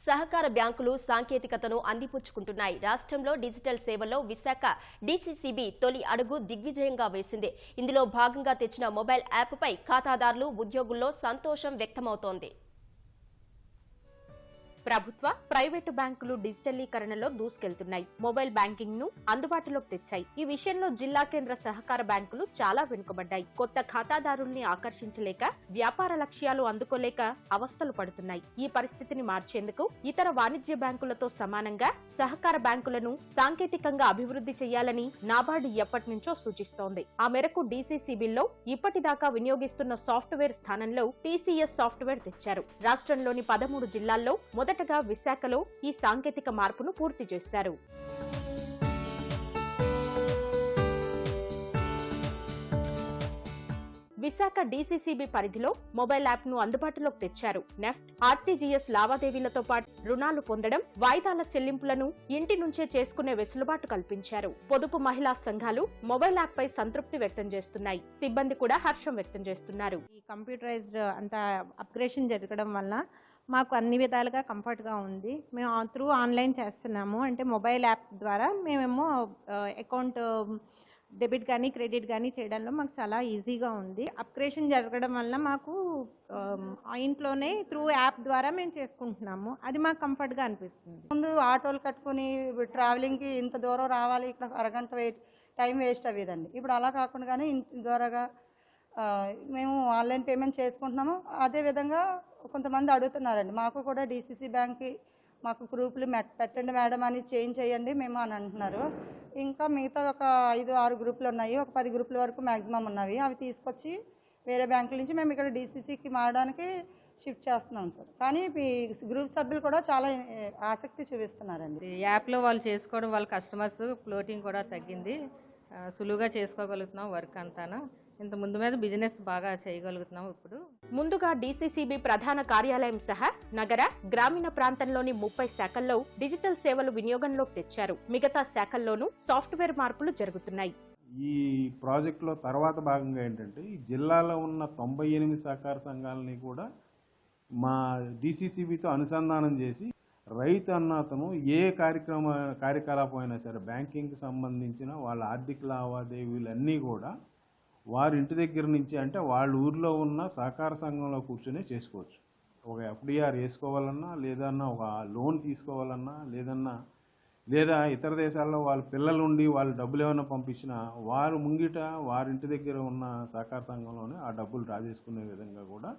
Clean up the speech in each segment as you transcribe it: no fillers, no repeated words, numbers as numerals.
సహకార బ్యాంకులు సాంకేతికతను అందిపుచ్చుకుంటున్నాయి. రాష్ట్రంలో డిజిటల్ సేవల్లో విశాఖ డీసీసీబీ తొలి అడుగు దిగ్విజయంగా వేసింది. ఇందులో భాగంగా తెచ్చిన మొబైల్ యాప్పై ఖాతాదారులు, ఉద్యోగుల్లో సంతోషం వ్యక్తమవుతోంది. ప్రభుత్వ, ప్రైవేటు బ్యాంకులు డిజిటలీకరణలో దూసుకెళ్తున్నాయి. మొబైల్ బ్యాంకింగ్ ను అందుబాటులోకి తెచ్చాయి. ఈ విషయంలో జిల్లా కేంద్ర సహకార బ్యాంకులు చాలా వెనుకబడ్డాయి. కొత్త ఖాతాదారుల్ని ఆకర్షించలేక, వ్యాపార లక్ష్యాలు అందుకోలేక అవస్థలు పడుతున్నాయి. ఈ పరిస్థితిని మార్చేందుకు ఇతర వాణిజ్య బ్యాంకులతో సమానంగా సహకార బ్యాంకులను సాంకేతికంగా అభివృద్ధి చేయాలని నాబార్డు ఎప్పటి నుంచో సూచిస్తోంది. ఆ మేరకు డీసీసీబీల్లో ఇప్పటిదాకా వినియోగిస్తున్న సాఫ్ట్వేర్ స్థానంలో టీసీఎస్ సాఫ్ట్వేర్ తెచ్చారు. రాష్ట్రంలోని 13 జిల్లాల్లో మొదటగా విశాఖలో ఈ సాంకేతిక మార్పును పూర్తి చేశారు. విశాఖ డీసీసీబీ పరిధిలో మొబైల్ యాప్ ను అందుబాటులోకి తెచ్చారు. నెఫ్ట్, ఆర్టీజీఎస్ లావాదేవీలతో పాటు రుణాలు పొందడం, వాయిదాల చెల్లింపులను ఇంటి నుంచే చేసుకునే వెసులుబాటు కల్పించారు. పొదుపు మహిళా సంఘాలు మొబైల్ యాప్ పై సంతృప్తి వ్యక్తం చేస్తున్నాయి. సిబ్బంది కూడా హర్షం వ్యక్తం చేస్తున్నారు. ఈ కంప్యూటరైజ్డ్ అంత అప్గ్రేషన్ జరగడం వల్ల మాకు అన్ని విధాలుగా కంఫర్ట్గా ఉంది. మేము త్రూ ఆన్లైన్ చేస్తున్నాము. అంటే మొబైల్ యాప్ ద్వారా మేమేమో అకౌంట్ డెబిట్ కానీ క్రెడిట్ కానీ చేయడంలో మాకు చాలా ఈజీగా ఉంది. అప్గ్రేషన్ జరగడం వల్ల మాకు ఇంట్లోనే త్రూ యాప్ ద్వారా మేము చేసుకుంటున్నాము. అది మాకు కంఫర్ట్గా అనిపిస్తుంది. ముందు ఆటోలు కట్టుకుని ట్రావెలింగ్కి ఇంత దూరం రావాలి, ఇక్కడ అరగంట టైం వేస్ట్ అయ్యేదండి. ఇప్పుడు అలా కాకుండా ఇంటి ద్వారాగా మేము ఆన్లైన్ పేమెంట్ చేసుకుంటున్నాము. అదేవిధంగా కొంతమంది అడుగుతున్నారండి, మాకు కూడా డీసీసీ బ్యాంక్కి మాకు గ్రూపులు పెట్టండి మేడం అని చేంజ్ చేయండి మేము అని అంటున్నారు. ఇంకా మిగతా ఒక 5-6 గ్రూపులు ఉన్నాయి. ఒక 10 గ్రూపుల వరకు మ్యాక్సిమం ఉన్నవి. అవి తీసుకొచ్చి వేరే బ్యాంకుల నుంచి మేము ఇక్కడ డీసీసీకి మారడానికి షిఫ్ట్ చేస్తున్నాం సార్. కానీ ఈ గ్రూప్ సభ్యులు కూడా చాలా ఆసక్తి చూపిస్తున్నారండి. యాప్లో వాళ్ళు చేసుకోవడం వాళ్ళ కస్టమర్స్ ఫ్లోటింగ్ కూడా తగ్గింది. సులువుగా చేసుకోగలుగుతున్నాం వర్క్ అంతాను. ఇంత ముందు మీద బిజినెస్ బాగా చేయగలుగుతున్నాం. ఇప్పుడు ముందుగా డీసీసీబీ ప్రధాన కార్యాలయం సహా నగర, గ్రామీణ ప్రాంతంలోని 30 శాఖల్లో డిజిటల్ సేవలు వినియోగంలోకి తెచ్చారు. మిగతా శాఖల్లోనూ సాఫ్ట్వేర్ మార్పులు జరుగుతున్నాయి. ఈ ప్రాజెక్టులో తర్వాత భాగంగా ఏంటంటే ఈ జిల్లాలో ఉన్న 98 సహకార సంఘాలని కూడా మా డీసీసీబీతో అనుసంధానం చేసి రైతు అన్నతను ఏ కార్యకలాపం అయినా సరే బ్యాంకింగ్కి సంబంధించిన వాళ్ళ ఆర్థిక లావాదేవీలన్నీ కూడా వారి ఇంటి దగ్గర నుంచి, అంటే వాళ్ళ ఊర్లో ఉన్న సహకార సంఘంలో కూర్చొని చేసుకోవచ్చు. ఒక ఎఫ్డిఆర్ వేసుకోవాలన్నా, లేదన్నా ఒక లోన్ తీసుకోవాలన్నా, లేదా ఇతర దేశాల్లో వాళ్ళ పిల్లలు ఉండి వాళ్ళు డబ్బులు ఏమైనా పంపించినా వారు ముంగిట వారింటి దగ్గర ఉన్న సహకార సంఘంలోనే ఆ డబ్బులు డ్రా చేసుకునే విధంగా కూడా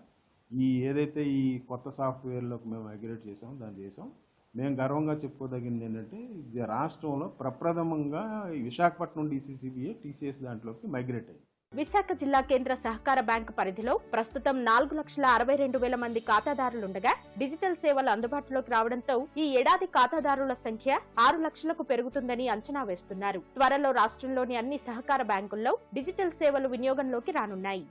ఏదైతే ఈ కొత్త సాఫ్ట్వేర్లోకి మేము మైగ్రేట్ చేసామో దాన్ని చేసాం. మేము గర్వంగా చెప్పుకోదగింది ఏంటంటే రాష్ట్రంలో ప్రప్రథమంగా విశాఖపట్నం డీసీసీబీఏ టీసీఎస్ దాంట్లోకి మైగ్రేట్ అయ్యింది. విశాఖ జిల్లా కేంద్ర సహకార బ్యాంకు పరిధిలో ప్రస్తుతం 4,62,000 మంది ఖాతాదారులుండగా డిజిటల్ సేవలు అందుబాటులోకి రావడంతో ఈ ఏడాది ఖాతాదారుల సంఖ్య 6 లక్షలకు పెరుగుతుందని అంచనా వేస్తున్నారు. త్వరలో రాష్ట్రంలోని అన్ని సహకార బ్యాంకుల్లో డిజిటల్ సేవలు వినియోగంలోకి రానున్నాయి.